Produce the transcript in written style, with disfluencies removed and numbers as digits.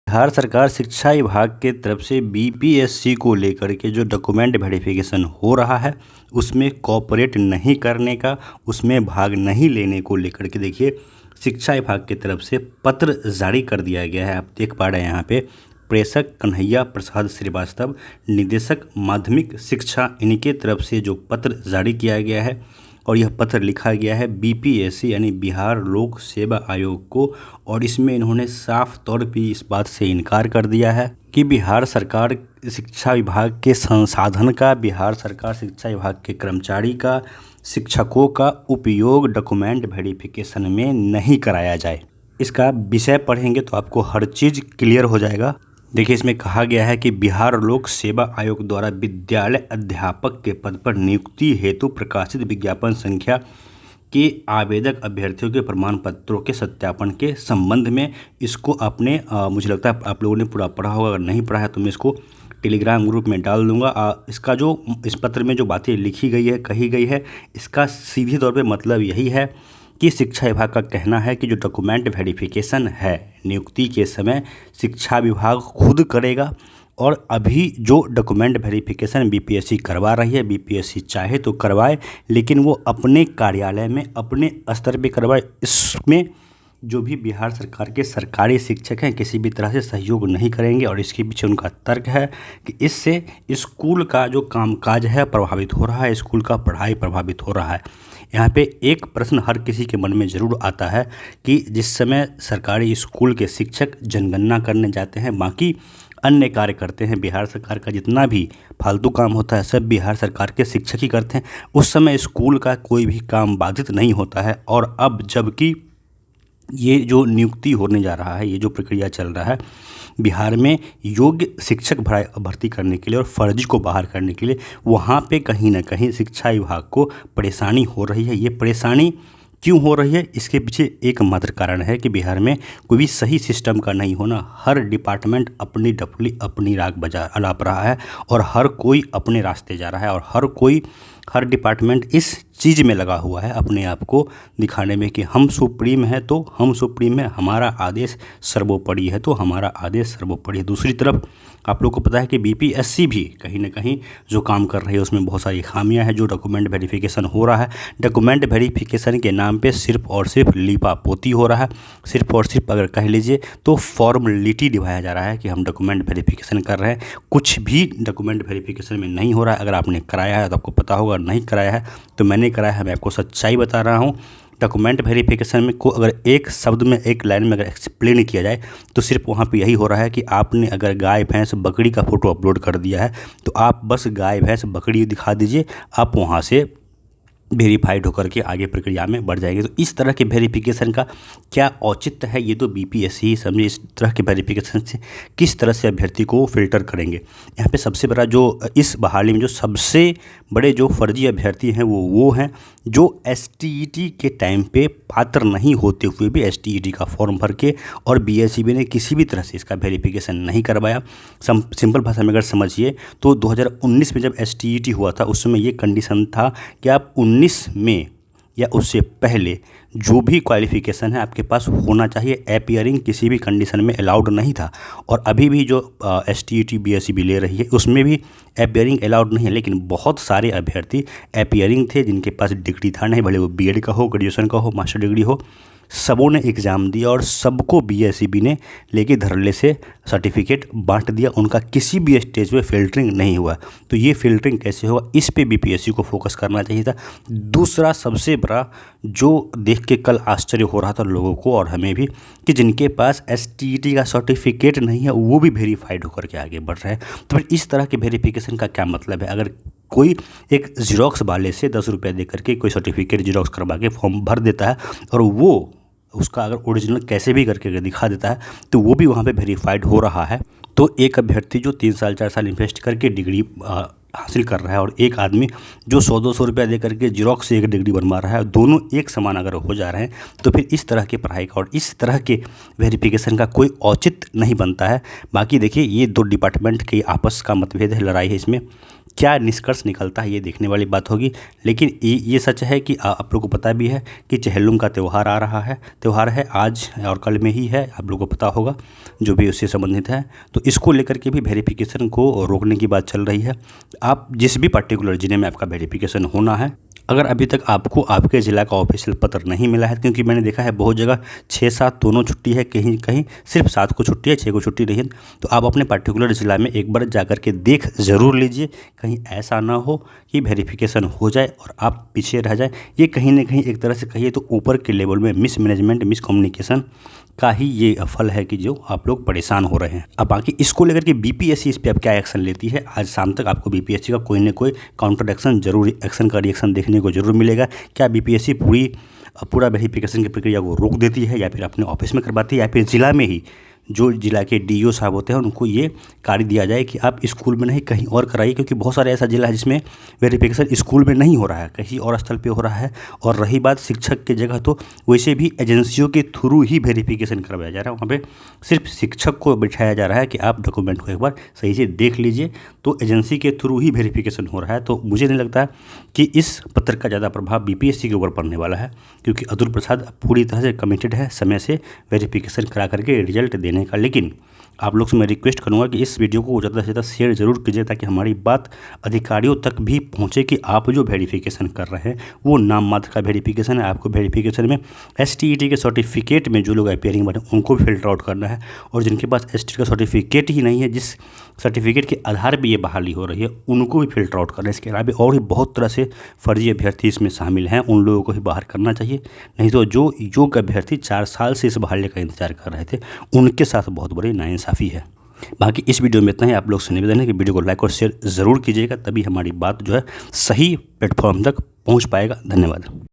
बिहार सरकार शिक्षा विभाग के तरफ से बीपीएससी को लेकर के जो डॉक्यूमेंट वेरिफिकेशन हो रहा है उसमें कोऑपरेट नहीं करने का, उसमें भाग नहीं लेने को लेकर के देखिए शिक्षा विभाग की तरफ से पत्र जारी कर दिया गया है। आप देख पा रहे हैं यहाँ पे प्रेषक कन्हैया प्रसाद श्रीवास्तव, निदेशक माध्यमिक शिक्षा, इनके तरफ से जो पत्र जारी किया गया है और यह पत्र लिखा गया है बीपीएससी यानी बिहार लोक सेवा आयोग को। और इसमें इन्होंने साफ तौर पे इस बात से इनकार कर दिया है कि बिहार सरकार शिक्षा विभाग के संसाधन का, बिहार सरकार शिक्षा विभाग के कर्मचारी का, शिक्षकों का उपयोग डॉक्यूमेंट वेरिफिकेशन में नहीं कराया जाए। इसका विषय पढ़ेंगे तो आपको हर चीज़ क्लियर हो जाएगा। देखिए इसमें कहा गया है कि बिहार लोक सेवा आयोग द्वारा विद्यालय अध्यापक के पद पर नियुक्ति हेतु प्रकाशित विज्ञापन संख्या के आवेदक अभ्यर्थियों के प्रमाण पत्रों के सत्यापन के संबंध में इसको अपने मुझे लगता है आप लोगों ने पूरा पढ़ा होगा, अगर नहीं पढ़ा है तो मैं इसको टेलीग्राम ग्रुप में डाल दूंगा। इसका जो इस पत्र में जो बातें लिखी गई है, कही गई है, इसका सीधे तौर पे मतलब यही है कि शिक्षा विभाग का कहना है कि जो डॉक्यूमेंट वेरिफिकेशन है नियुक्ति के समय शिक्षा विभाग खुद करेगा। और अभी जो डॉक्यूमेंट वेरिफिकेशन बीपीएससी करवा रही है, बीपीएससी चाहे तो करवाए, लेकिन वो अपने कार्यालय में अपने स्तर पे करवाए। इसमें जो भी बिहार सरकार के सरकारी शिक्षक हैं किसी भी तरह से सहयोग नहीं करेंगे। और इसके पीछे उनका तर्क है कि इससे स्कूल का जो कामकाज है प्रभावित हो रहा है, स्कूल का पढ़ाई प्रभावित हो रहा है। यहाँ पे एक प्रश्न हर किसी के मन में ज़रूर आता है कि जिस समय सरकारी स्कूल के शिक्षक जनगणना करने जाते हैं, बाकी अन्य कार्य करते हैं, बिहार सरकार का जितना भी फालतू काम होता है सब बिहार सरकार के शिक्षक ही करते हैं, उस समय स्कूल का कोई भी काम बाधित नहीं होता है। और अब जबकि ये जो नियुक्ति होने जा रहा है, ये जो प्रक्रिया चल रहा है बिहार में योग्य शिक्षक भर्ती करने के लिए और फर्जी को बाहर करने के लिए, वहाँ पे कहीं ना कहीं शिक्षा विभाग को परेशानी हो रही है। ये परेशानी क्यों हो रही है, इसके पीछे एकमात्र कारण है कि बिहार में कोई भी सही सिस्टम का नहीं होना। हर डिपार्टमेंट अपनी डफली अपनी राग बजा अलाप रहा है और हर कोई अपने रास्ते जा रहा है और हर डिपार्टमेंट इस चीज़ में लगा हुआ है अपने आप को दिखाने में कि हम सुप्रीम है तो हम सुप्रीम है, हमारा आदेश सर्वोपरि है तो हमारा आदेश सर्वोपरि है। दूसरी तरफ आप लोग को पता है कि बीपीएससी भी कहीं ना कहीं जो काम कर रही है उसमें बहुत सारी खामियां हैं। जो डॉक्यूमेंट वेरिफिकेशन हो रहा है, डॉक्यूमेंट वेरिफिकेशन के नाम पे सिर्फ और सिर्फ लीपापोती हो रहा है, सिर्फ और सिर्फ अगर कह लीजिए तो फॉर्मेलिटी निभाया जा रहा है कि हम डॉक्यूमेंट वेरिफिकेशन कर रहे हैं। कुछ भी डॉक्यूमेंट वेरिफिकेशन में नहीं हो रहा है। अगर आपने कराया है तो आपको पता होगा, नहीं कराया है तो मैंने कराया है, मैं आपको सच्चाई बता रहा हूँ। डॉक्यूमेंट वेरिफिकेशन में को अगर एक शब्द में, एक लाइन में अगर एक्सप्लेन किया जाए तो सिर्फ वहाँ पे यही हो रहा है कि आपने अगर गाय भैंस बकरी का फ़ोटो अपलोड कर दिया है तो आप बस गाय भैंस बकरी दिखा दीजिए, आप वहाँ से वेरीफाइड होकर के आगे प्रक्रिया में बढ़ जाएंगे। तो इस तरह के वेरिफिकेशन का क्या औचित्य है, ये तो बीपीएससी ही समझे। इस तरह के वेरिफिकेशन से किस तरह से अभ्यर्थी को फिल्टर करेंगे। यहाँ पे सबसे बड़ा जो इस बहाली में जो सबसे बड़े जो फर्जी अभ्यर्थी हैं वो हैं जो एसटीईटी के टाइम पे पात्र नहीं होते हुए भी एसटीईटी का फॉर्म भर के और बीएसईबी ने किसी भी तरह से इसका वेरिफिकेशन नहीं करवाया। सिंपल भाषा में अगर समझिए तो 2019 में जब एसटीईटी हुआ था उस समय ये कंडीशन था कि आप 19 में या उससे पहले जो भी क्वालिफिकेशन है आपके पास होना चाहिए। अपीयरिंग किसी भी कंडीशन में अलाउड नहीं था। और अभी भी जो एसटीईटी बीएसईबी ले रही है उसमें भी अपीयरिंग अलाउड नहीं है। लेकिन बहुत सारे अभ्यर्थी अपीयरिंग थे जिनके पास डिग्री था नहीं, भले वो बीएड का हो, ग्रेजुएशन का हो, मास्टर डिग्री हो, सबों ने एग्ज़ाम दिया और सबको बीएसईबी ने लेके धरले से सर्टिफिकेट बांट दिया। उनका किसी भी स्टेज पे फिल्टरिंग नहीं हुआ। तो ये फिल्टरिंग कैसे होगा, इस पे बीपीएससी को फोकस करना चाहिए था। दूसरा सबसे बड़ा जो देख के कल आश्चर्य हो रहा था लोगों को और हमें भी कि जिनके पास एसटीईटी का सर्टिफिकेट नहीं है वो भी वेरीफाइड होकर के आगे बढ़ रहे हैं। तो फिर इस तरह के वेरिफिकेशन का क्या मतलब है। अगर कोई एक जीरोक्स वाले से 10 रुपये दे करके कोई सर्टिफिकेट जीरोक्स करवा के फॉर्म भर देता है और वो उसका अगर ओरिजिनल कैसे भी करके अगर दिखा देता है तो वो भी वहाँ पे वेरीफाइड हो रहा है। तो एक अभ्यर्थी जो 3 साल 4 साल इन्वेस्ट करके डिग्री हासिल कर रहा है और एक आदमी जो 100-200 रुपया दे करके जीरोक्स से एक डिग्री बनवा रहा है, दोनों एक समान अगर हो जा रहे हैं तो फिर इस तरह की पढ़ाई का और इस तरह के वेरिफिकेशन का कोई औचित्य नहीं बनता है। बाकी देखिए ये दो डिपार्टमेंट के आपस का मतभेद है, लड़ाई है इसमें। क्या निष्कर्ष निकलता है ये देखने वाली बात होगी। लेकिन ये सच है कि आप लोगों को पता भी है कि चेहल्लुम का त्यौहार आ रहा है, त्यौहार है आज और कल में ही है, आप लोगों को पता होगा जो भी उससे संबंधित है। तो इसको लेकर के भी वेरिफिकेशन को रोकने की बात चल रही है। आप जिस भी पर्टिकुलर ज़िले में आपका वेरिफिकेशन होना है, अगर अभी तक आपको आपके ज़िला का ऑफिशियल पत्र नहीं मिला है, क्योंकि मैंने देखा है बहुत जगह 6-7 दोनों छुट्टी है, कहीं कहीं सिर्फ 7 को छुट्टी है, 6 को छुट्टी नहीं है। तो आप अपने पर्टिकुलर ज़िला में एक बार जा कर के देख ज़रूर लीजिए, कहीं ऐसा ना हो कि वेरिफिकेशन हो जाए और आप पीछे रह जाए। ये कहीं ना कहीं एक तरह से कहिए तो ऊपर के लेवल में मिसमैनेजमेंट, मिसकम्युनिकेशन का ही ये फल है कि जो आप लोग परेशान हो रहे हैं। अब बाकी इसको लेकर के बीपीएससी इस पर अब क्या एक्शन लेती है, आज शाम तक आपको बीपीएससी का कोई ना कोई काउंटर एक्शन जरूर, एक्शन का रिएक्शन देखने को जरूर मिलेगा। क्या बीपीएससी पूरा वेरिफिकेशन की प्रक्रिया को रोक देती है, या फिर अपने ऑफिस में करवाती है, या फिर ज़िला में ही जो जिला के डीओ साहब होते हैं उनको ये कार्य दिया जाए कि आप स्कूल में नहीं कहीं और कराइए। क्योंकि बहुत सारे ऐसा जिला है जिसमें वेरिफिकेशन स्कूल में नहीं हो रहा है, कहीं और स्थल पे हो रहा है। और रही बात शिक्षक की जगह, तो वैसे भी एजेंसियों के थ्रू ही वेरिफिकेशन करवाया जा रहा है। वहाँ पे सिर्फ शिक्षक को बिठाया जा रहा है कि आप डॉक्यूमेंट को एक बार सही से देख लीजिए, तो एजेंसी के थ्रू ही वेरिफिकेशन हो रहा है। तो मुझे नहीं लगता कि इस पत्र का ज़्यादा प्रभाव बीपीएससी के ऊपर पड़ने वाला है, क्योंकि अतुल प्रसाद पूरी तरह से कमिटेड है समय से वेरिफिकेशन करा करके रिजल्ट देने का। लेकिन आप लोग से मैं रिक्वेस्ट करूंगा कि इस वीडियो को ज़्यादा से ज़्यादा शेयर जरूर कीजिए, ताकि हमारी बात अधिकारियों तक भी पहुंचे कि आप जो वेरिफिकेशन कर रहे हैं वो नाम मात्र का वेरिफिकेशन है। आपको वेरिफिकेशन में एसटीईटी के सर्टिफिकेट में जो लोग अपीयरिंग बने उनको भी फिल्टर आउट करना है, और जिनके पास एसटी का सर्टिफिकेट ही नहीं है, जिस सर्टिफिकेट के आधार पर ये बहाली हो रही है, उनको भी फिल्टर आउट करना है। इसके अलावा और भी बहुत तरह से फर्जी अभ्यर्थी इसमें शामिल हैं, उन लोगों को ही बाहर करना चाहिए। नहीं तो जो योग्य अभ्यर्थी 4 साल से इस बहाली का इंतजार कर रहे थे, उनके साथ बहुत बड़ी नाइंसाफ़ी है। बाकी इस वीडियो में इतना ही। आप लोग से निवेदन है कि वीडियो को लाइक और शेयर ज़रूर कीजिएगा, तभी हमारी बात जो है सही प्लेटफॉर्म तक पहुंच पाएगा। धन्यवाद।